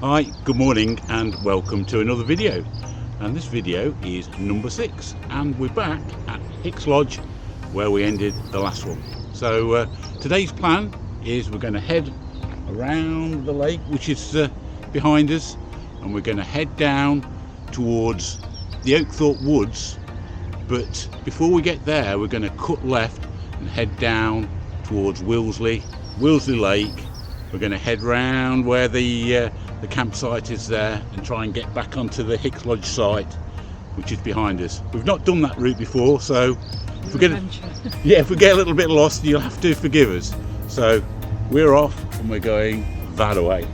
Hi, good morning and welcome to another video, and this video is number 6 and we're back at Hicks Lodge where we ended the last one. So today's plan is we're going to head around the lake which is behind us, and we're going to head down towards the Oakthorpe Woods, but before we get there we're going to cut left and head down towards Willesley Lake. We're going to head round where the campsite is there and try and get back onto the Hicks Lodge site, which is behind us. We've not done that route before, so if we get a little bit lost, you'll have to forgive us. So we're off and we're going that way.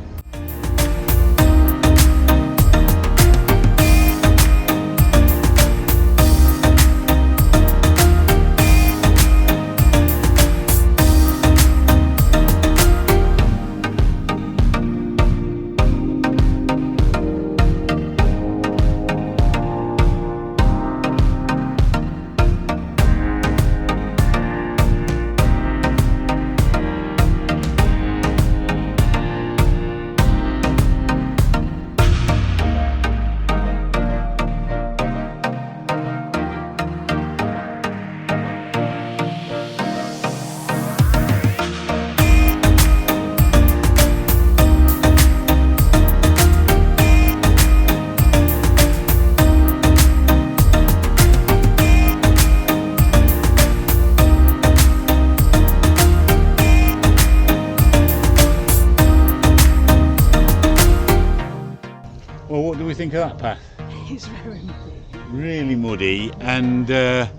Well, what do we think of that path? It's very muddy. Really muddy and a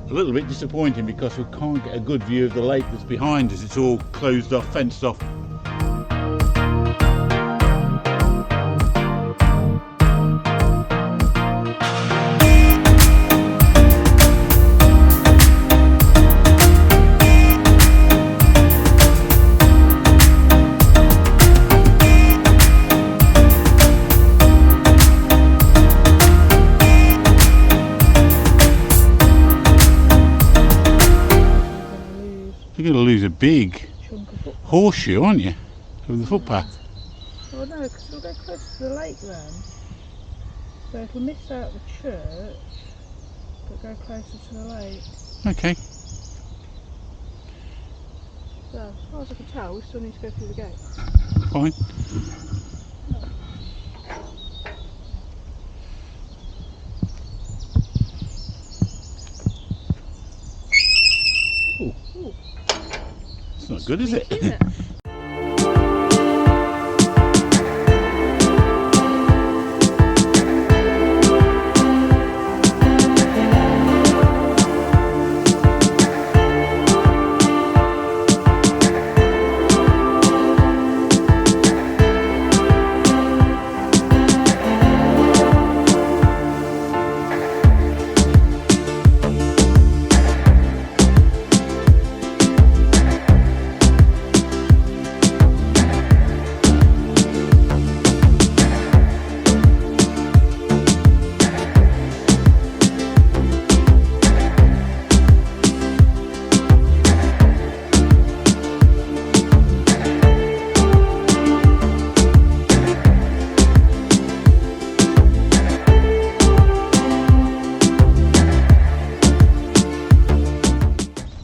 little bit disappointing because we can't get a good view of the lake that's behind us. It's all closed off, fenced off. You're going to lose a big horseshoe, aren't you, of the footpath? Well, no, because we'll go close to the lake then. So if we miss out the church, but go closer to the lake. Okay. So, as far as I can tell, we still need to go through the gate. Fine. Ooh. It's not good, is it? Isn't it?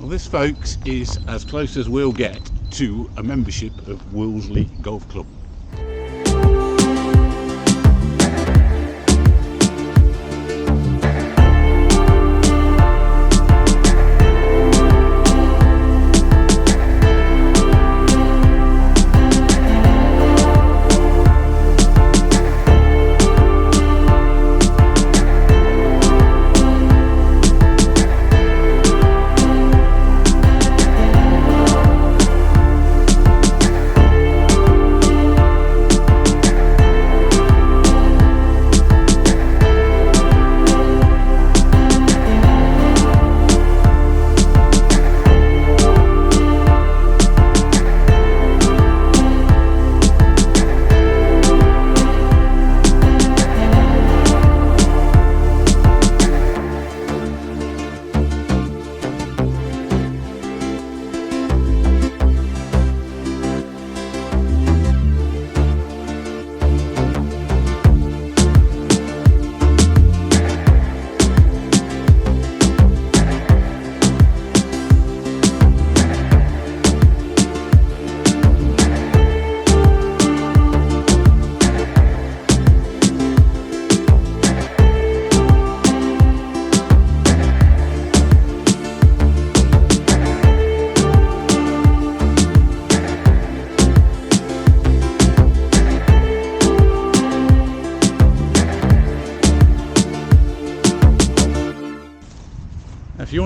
This, folks, is as close as we'll get to a membership of Willesley Golf Club.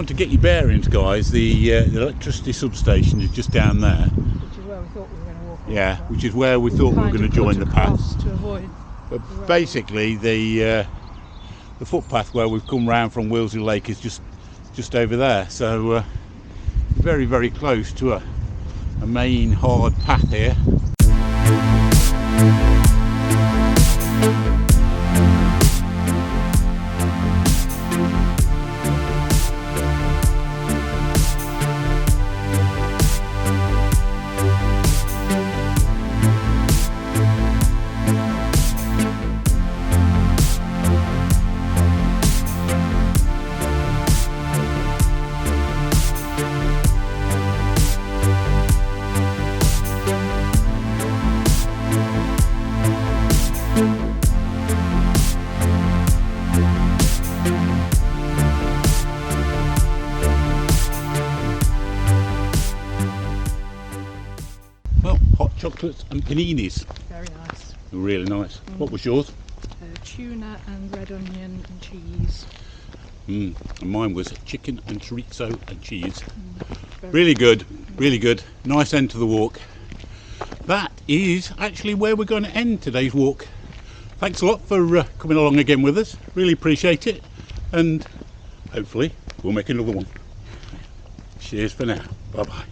want to get your bearings, guys, the electricity substation is just down there. Which is where we thought we were going to walk. Yeah, which is where we thought we were going to join the path. To avoid. But basically, the footpath where we've come round from Willesley Lake is just over there. So very, very close to a main hard path here. Well, hot chocolates and paninis. Very nice. Really nice. What was yours? Tuna and red onion and cheese. And mine was chicken and chorizo and cheese. Really good, really good. Nice end to the walk. That is actually where we're going to end today's walk. Thanks a lot for coming along again with us. Really appreciate it. And hopefully we'll make another one. Cheers for now. Bye bye.